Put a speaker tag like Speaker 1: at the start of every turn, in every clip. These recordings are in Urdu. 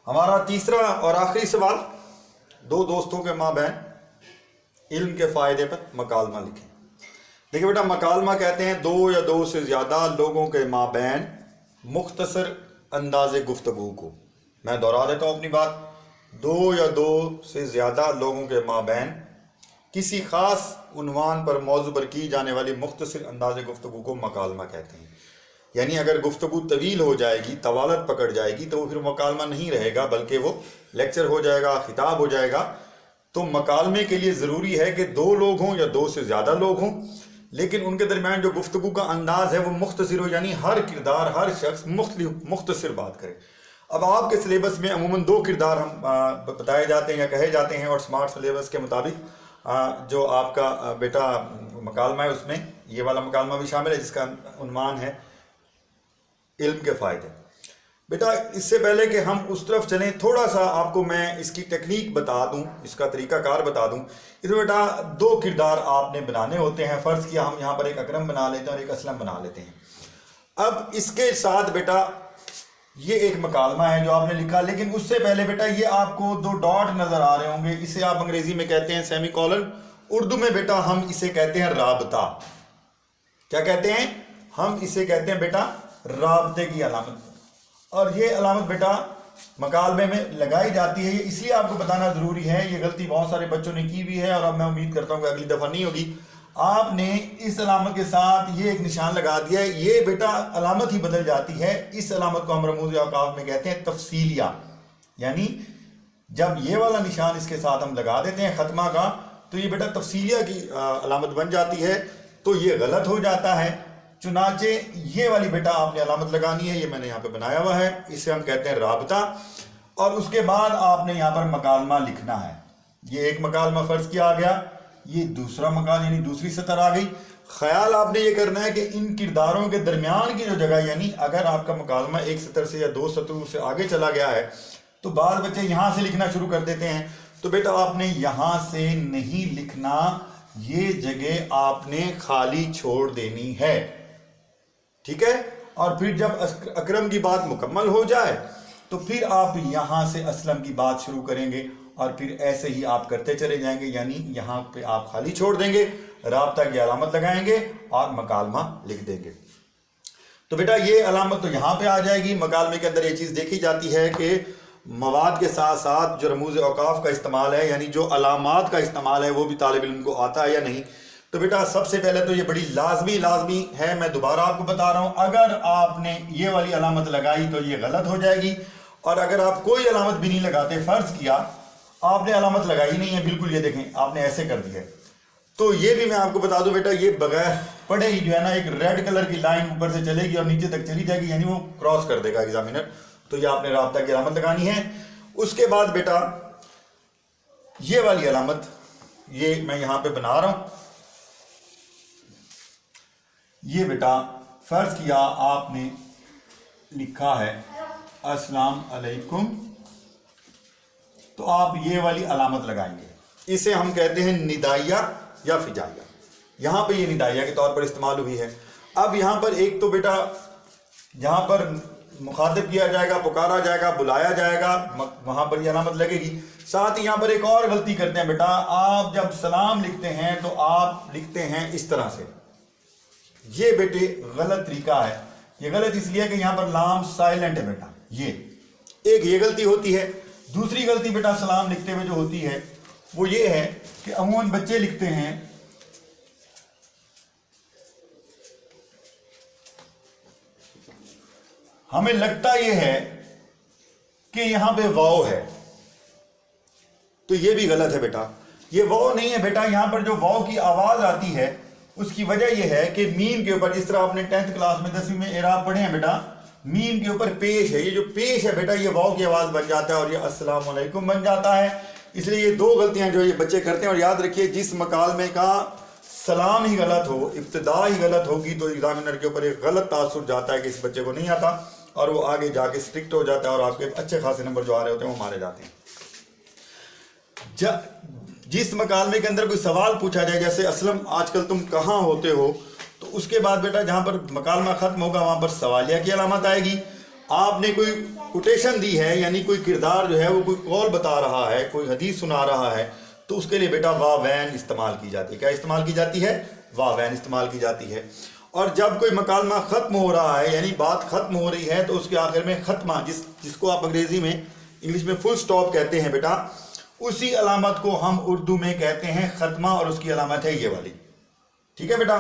Speaker 1: ہمارا تیسرا اور آخری سوال، دو دوستوں کے ماں بہن علم کے فائدے پر مکالمہ لکھیں۔ دیکھیں بیٹا، مکالمہ کہتے ہیں دو یا دو سے زیادہ لوگوں کے ماں بہن مختصر انداز گفتگو کو۔ میں دہرا دیتا ہوں اپنی بات، دو یا دو سے زیادہ لوگوں کے ماں بہن کسی خاص عنوان پر موضوع پر کی جانے والی مختصر انداز گفتگو کو مکالمہ کہتے ہیں۔ یعنی اگر گفتگو طویل ہو جائے گی، طوالت پکڑ جائے گی، تو وہ پھر مکالمہ نہیں رہے گا، بلکہ وہ لیکچر ہو جائے گا، خطاب ہو جائے گا۔ تو مکالمے کے لیے ضروری ہے کہ دو لوگ ہوں یا دو سے زیادہ لوگ ہوں، لیکن ان کے درمیان جو گفتگو کا انداز ہے وہ مختصر ہو، یعنی ہر کردار، ہر شخص مختصر بات کرے۔ اب آپ کے سلیبس میں عموماً دو کردار ہم بتائے جاتے ہیں یا کہے جاتے ہیں، اور سمارٹ سلیبس کے مطابق جو آپ کا بیٹا مکالمہ ہے اس میں یہ والا مکالمہ بھی شامل ہے جس کا عنوان ہے علم کے فائدے۔ بیٹا اس سے پہلے کہ ہم اس طرف چلیں، تھوڑا سا آپ کو میں اس کی ٹیکنیک بتا دوں، اس کا طریقہ کار بتا دوں۔ اس میں بیٹا دو کردار آپ نے بنانے ہوتے ہیں۔ فرض کیا ہم یہاں پر ایک اکرم بنا لیتے ہیں اور ایک اسلم بنا لیتے ہیں۔ اب اس کے ساتھ بیٹا یہ ایک مکالمہ ہے جو آپ نے لکھا، لیکن اس سے پہلے بیٹا یہ آپ کو دو ڈاٹ نظر آ رہے ہوں گے، اسے آپ انگریزی میں کہتے ہیں سیمی کولن، اردو میں بیٹا ہم اسے کہتے ہیں رابطہ۔ کیا کہتے ہیں؟ ہم اسے کہتے ہیں بیٹا رابطے کی علامت۔ اور یہ علامت بیٹا مکالمے میں لگائی جاتی ہے، یہ اس لیے آپ کو بتانا ضروری ہے، یہ غلطی بہت سارے بچوں نے کی بھی ہے اور اب میں امید کرتا ہوں کہ اگلی دفعہ نہیں ہوگی۔ آپ نے اس علامت کے ساتھ یہ ایک نشان لگا دیا ہے، یہ بیٹا علامت ہی بدل جاتی ہے۔ اس علامت کو ہم رموز اوقاف میں کہتے ہیں تفصیلیہ، یعنی جب یہ والا نشان اس کے ساتھ ہم لگا دیتے ہیں ختمہ کا، تو یہ بیٹا تفصیلیہ کی علامت بن جاتی ہے، تو یہ غلط ہو جاتا ہے۔ چنانچہ یہ والی بیٹا آپ نے علامت لگانی ہے، یہ میں نے یہاں پہ بنایا ہوا ہے، اسے ہم کہتے ہیں رابطہ۔ اور اس کے بعد آپ نے یہاں پر مکالمہ لکھنا ہے۔ یہ ایک مکالمہ فرض کیا آ گیا، یہ دوسرا مکالمہ یعنی دوسری سطر آ گئی۔ خیال آپ نے یہ کرنا ہے کہ ان کرداروں کے درمیان کی جو جگہ، یعنی اگر آپ کا مکالمہ ایک سطر سے یا دو سطروں سے آگے چلا گیا ہے تو بعض بچے یہاں سے لکھنا شروع کر دیتے ہیں، تو بیٹا آپ نے یہاں سے نہیں لکھنا، یہ جگہ آپ نے خالی چھوڑ دینی ہے، ٹھیک ہے؟ اور پھر جب اکرم کی بات مکمل ہو جائے تو پھر آپ یہاں سے اسلم کی بات شروع کریں گے، اور پھر ایسے ہی آپ کرتے چلے جائیں گے، یعنی یہاں پہ آپ خالی چھوڑ دیں گے، رابطہ کی علامت لگائیں گے اور مکالمہ لکھ دیں گے۔ تو بیٹا یہ علامت تو یہاں پہ آ جائے گی۔ مکالمے کے اندر یہ چیز دیکھی جاتی ہے کہ مواد کے ساتھ ساتھ جو رموز اوقاف کا استعمال ہے، یعنی جو علامات کا استعمال ہے، وہ بھی طالب علم کو آتا ہے یا نہیں۔ تو بیٹا سب سے پہلے تو یہ بڑی لازمی ہے، میں دوبارہ آپ کو بتا رہا ہوں، اگر آپ نے یہ والی علامت لگائی تو یہ غلط ہو جائے گی، اور اگر آپ کوئی علامت بھی نہیں لگاتے، فرض کیا آپ نے علامت لگائی نہیں ہے، بالکل یہ دیکھیں آپ نے ایسے کر دیا ہے، تو یہ بھی میں آپ کو بتا دوں بیٹا یہ بغیر پڑھے ہی جو ہے نا ایک ریڈ کلر کی لائن اوپر سے چلے گی اور نیچے تک چلی جائے گی، یعنی وہ کراس کر دے گا ایگزامینر۔ تو یہ آپ نے رابطہ کی علامت لگانی ہے۔ اس کے بعد بیٹا یہ والی علامت یہ میں یہاں پہ بنا رہا ہوں، یہ بیٹا فرض کیا آپ نے لکھا ہے السلام علیکم، تو آپ یہ والی علامت لگائیں گے، اسے ہم کہتے ہیں ندائیہ یا فجائیہ۔ یہاں پہ یہ ندائیہ کے طور پر استعمال ہوئی ہے۔ اب یہاں پر ایک تو بیٹا جہاں پر مخاطب کیا جائے گا، پکارا جائے گا، بلایا جائے گا، وہاں پر یہ علامت لگے گی۔ ساتھ ہی یہاں پر ایک اور غلطی کرتے ہیں بیٹا، آپ جب سلام لکھتے ہیں تو آپ لکھتے ہیں اس طرح سے، یہ بیٹے غلط طریقہ ہے۔ یہ غلط اس لیے کہ یہاں پر لام سائلنٹ ہے بیٹا، یہ غلطی ہوتی ہے۔ دوسری غلطی بیٹا سلام لکھتے ہوئے جو ہوتی ہے وہ یہ ہے کہ عموماً بچے لکھتے ہیں ہمیں لگتا یہ ہے کہ یہاں پہ واو ہے، تو یہ بھی غلط ہے بیٹا، یہ واو نہیں ہے بیٹا۔ یہاں پر جو واو کی آواز آتی ہے اس کی وجہ یہ ہے کہ میم کے اوپر، جس طرح آپ نے 10th کلاس میں 10ویں میں اعراب پڑھے ہیں بیٹا، میم کے اوپر پیش ہے، یہ جو پیش ہے بیٹا یہ واو کی آواز بن جاتا ہے اور یہ السلام علیکم بن جاتا ہے۔ اس لیے یہ دو غلطیاں جو یہ بچے کرتے ہیں، اور یاد رکھیے جس مکالمے کا سلام ہی غلط ہو، ابتدا ہی غلط ہوگی، تو ایگزامینر کے اوپر ایک غلط تاثر جاتا ہے کہ اس بچے کو نہیں آتا، اور وہ آگے جا کے اسٹرکٹ ہو جاتا ہے اور آپ کے اچھے خاصے نمبر جو آ رہے ہوتے ہیں وہ مارے جاتے ہیں۔ جس مکالمے کے اندر کوئی سوال پوچھا جائے، جیسے اسلم آج کل تم کہاں ہوتے ہو، تو اس کے بعد بیٹا جہاں پر مکالمہ ختم ہوگا وہاں پر سوالیہ کی علامت آئے گی، آپ نے کوئی کوٹیشن دی ہے، یعنی کوئی کردار جو ہے وہ کوئی قول بتا رہا ہے، کوئی حدیث سنا رہا ہے، تو اس کے لیے بیٹا واوین استعمال کی جاتی ہے۔ کیا استعمال کی جاتی ہے؟ واوین استعمال کی جاتی ہے۔ اور جب کوئی مکالمہ ختم ہو رہا ہے، یعنی بات ختم ہو رہی ہے، تو اس کے آخر میں ختمہ، جس کو آپ انگریزی میں، انگلش میں فل سٹاپ کہتے ہیں بیٹا، اسی علامت کو ہم اردو میں کہتے ہیں ختمہ، اور اس کی علامت ہے یہ والی۔ ٹھیک ہے بیٹا،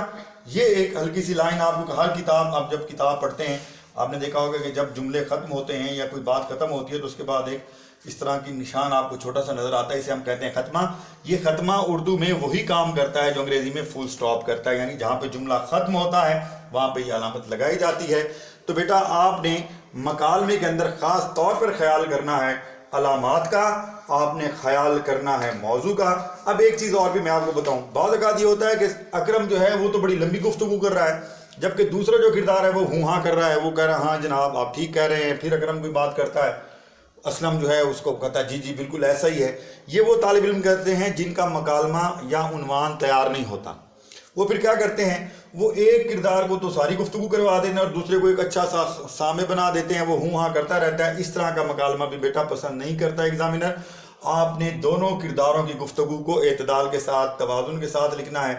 Speaker 1: یہ ایک ہلکی سی لائن آپ کو، ہر کتاب، آپ جب کتاب پڑھتے ہیں آپ نے دیکھا ہوگا کہ جب جملے ختم ہوتے ہیں یا کوئی بات ختم ہوتی ہے تو اس کے بعد ایک اس طرح کی نشان آپ کو چھوٹا سا نظر آتا ہے، اسے ہم کہتے ہیں ختمہ۔ یہ ختمہ اردو میں وہی کام کرتا ہے جو انگریزی میں فل سٹاپ کرتا ہے، یعنی جہاں پہ جملہ ختم ہوتا ہے وہاں پہ یہ علامت لگائی جاتی ہے۔ تو بیٹا آپ نے مکالمے کے اندر خاص طور پر خیال کرنا ہے علامات کا، آپ نے خیال کرنا ہے موضوع کا۔ اب ایک چیز اور بھی میں آپ کو بتاؤں، بعض اوقات یہ ہوتا ہے کہ اکرم جو ہے وہ تو بڑی لمبی گفتگو کر رہا ہے، جبکہ دوسرا جو کردار ہے وہ ہوں ہاں کر رہا ہے، وہ کہہ رہا ہے ہاں جناب آپ ٹھیک کہہ رہے ہیں، پھر اکرم کوئی بات کرتا ہے، اسلم جو ہے اس کو کہتا ہے جی جی بالکل ایسا ہی ہے۔ یہ وہ طالب علم کہتے ہیں جن کا مکالمہ یا عنوان تیار نہیں ہوتا، وہ پھر کیا کرتے ہیں، وہ ایک کردار کو تو ساری گفتگو کروا دیتے ہیں اور دوسرے کو ایک اچھا سا سامع بنا دیتے ہیں، وہ ہوں ہاں کرتا رہتا ہے۔ اس طرح کا مکالمہ بھی بیٹا پسند نہیں کرتا ایگزامینر۔ آپ نے دونوں کرداروں کی گفتگو کو اعتدال کے ساتھ، توازن کے ساتھ لکھنا ہے۔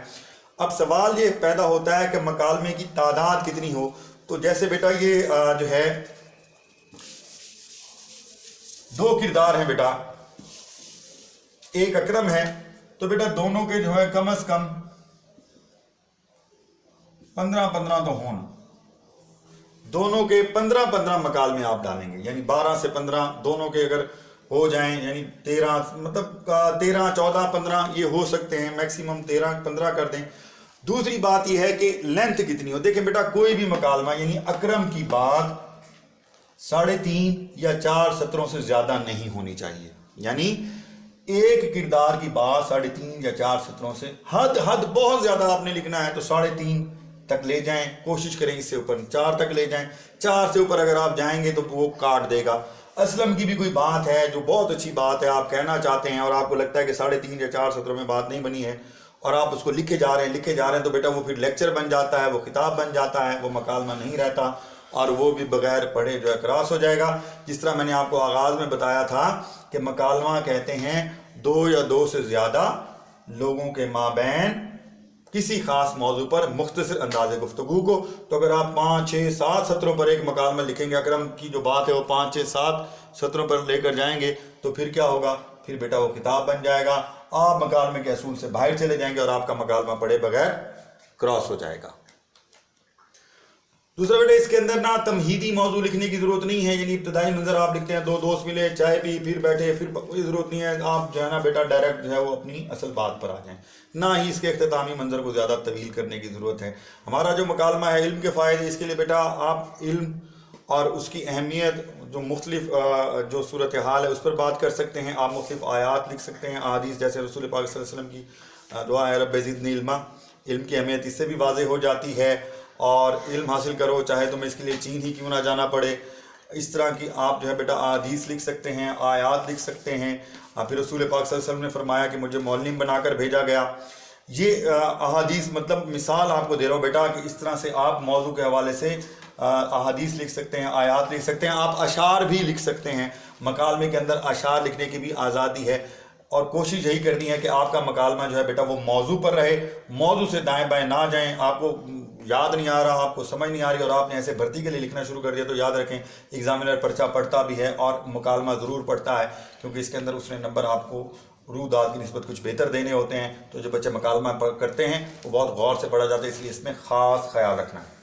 Speaker 1: اب سوال یہ پیدا ہوتا ہے کہ مکالمے کی تعداد کتنی ہو، تو جیسے بیٹا یہ جو ہے دو کردار ہیں بیٹا، ایک اکرم ہے، تو بیٹا دونوں کے جو ہے کم از کم 15 تو ہونا، دونوں کے 15 مکالمے آپ ڈالیں گے، یعنی 12 سے 15 دونوں کے اگر ہو جائیں، یعنی 13 مطلب 13 14 15 یہ ہو سکتے ہیں، میکسیمم 13 15 کر دیں۔ دوسری بات یہ ہے کہ لینتھ کتنی ہو۔ دیکھیں بیٹا کوئی بھی مکالمہ، یعنی اکرم کی بات 3.5 یا 4 سطروں سے زیادہ نہیں ہونی چاہیے، یعنی ایک کردار کی بات 3.5 یا 4 سطروں سے، حد بہت زیادہ آپ نے لکھنا ہے تو 3.5 تک لے جائیں، کوشش کریں اس سے اوپر 4 تک لے جائیں۔ 4 سے اوپر اگر آپ جائیں گے تو وہ کاٹ دے گا۔ اسلم کی بھی کوئی بات ہے جو بہت اچھی بات ہے، آپ کہنا چاہتے ہیں اور آپ کو لگتا ہے کہ 3.5 یا 4 سطروں میں بات نہیں بنی ہے، اور آپ اس کو لکھے جا رہے ہیں تو بیٹا وہ پھر لیکچر بن جاتا ہے، وہ خطاب بن جاتا ہے، وہ مکالمہ نہیں رہتا، اور وہ بھی بغیر پڑھے جو ہے کراس ہو جائے گا۔ جس طرح میں نے آپ کو آغاز میں بتایا تھا کہ مکالمہ کہتے ہیں 2 یا 2 سے زیادہ لوگوں کے مابین کسی خاص موضوع پر مختصر انداز گفتگو کو۔ تو اگر آپ 5 6 7 سطروں پر ایک مکالمہ لکھیں گے، اکرم کی جو بات ہے وہ 5 6 7 سطروں پر لے کر جائیں گے، تو پھر کیا ہوگا، پھر بیٹا وہ کتاب بن جائے گا، آپ مکالمے کے اصول سے باہر چلے جائیں گے اور آپ کا مکالمہ پڑھے بغیر کراس ہو جائے گا۔ دوسرا بیٹا اس کے اندر نہ تمہیدی موضوع لکھنے کی ضرورت نہیں ہے، یعنی ابتدائی منظر آپ لکھتے ہیں، 2 دوست ملے، چائے پی، پھر بیٹھے، پھر کوئی ضرورت نہیں ہے، آپ جو ہے نا بیٹا ڈائریکٹ جو ہے وہ اپنی اصل بات پر آ جائیں، نہ ہی اس کے اختتامی منظر کو زیادہ طویل کرنے کی ضرورت ہے۔ ہمارا جو مکالمہ ہے علم کے فائدے، اس کے لیے بیٹا آپ علم اور اس کی اہمیت، جو مختلف جو صورتحال ہے اس پر بات کر سکتے ہیں، آپ مختلف آیات لکھ سکتے ہیں، احادیث جیسے رسول پاک صلی اللہ علیہ وسلم کی دعا ہے رب زدنی علما، علم کی اہمیت اس سے بھی واضح ہو جاتی ہے، اور علم حاصل کرو چاہے تمہیں اس کے لیے چین ہی کیوں نہ جانا پڑے۔ اس طرح کی آپ جو ہے بیٹا احادیث لکھ سکتے ہیں، آیات لکھ سکتے ہیں، پھر رسول پاک صلی اللہ علیہ وسلم نے فرمایا کہ مجھے معلم بنا کر بھیجا گیا۔ یہ احادیث مطلب مثال آپ کو دے رہا ہوں بیٹا کہ اس طرح سے آپ موضوع کے حوالے سے احادیث لکھ سکتے ہیں، آیات لکھ سکتے ہیں، آپ اشعار بھی لکھ سکتے ہیں۔ مکالمے کے اندر اشعار لکھنے کی بھی آزادی ہے، اور کوشش یہی کرنی ہے کہ آپ کا مکالمہ جو ہے بیٹا وہ موضوع پر رہے، موضوع سے دائیں بائیں نہ جائیں۔ آپ کو یاد نہیں آ رہا، آپ کو سمجھ نہیں آ رہی اور آپ نے ایسے بھرتی کے لیے لکھنا شروع کر دیا، تو یاد رکھیں ایگزامینر پرچہ پڑھتا بھی ہے اور مکالمہ ضرور پڑھتا ہے، کیونکہ اس کے اندر اس نے نمبر آپ کو روح داد کی نسبت کچھ بہتر دینے ہوتے ہیں۔ تو جو بچے مکالمہ کرتے ہیں وہ بہت غور سے پڑھا جاتا ہے، اس لیے اس میں خاص خیال رکھنا ہے۔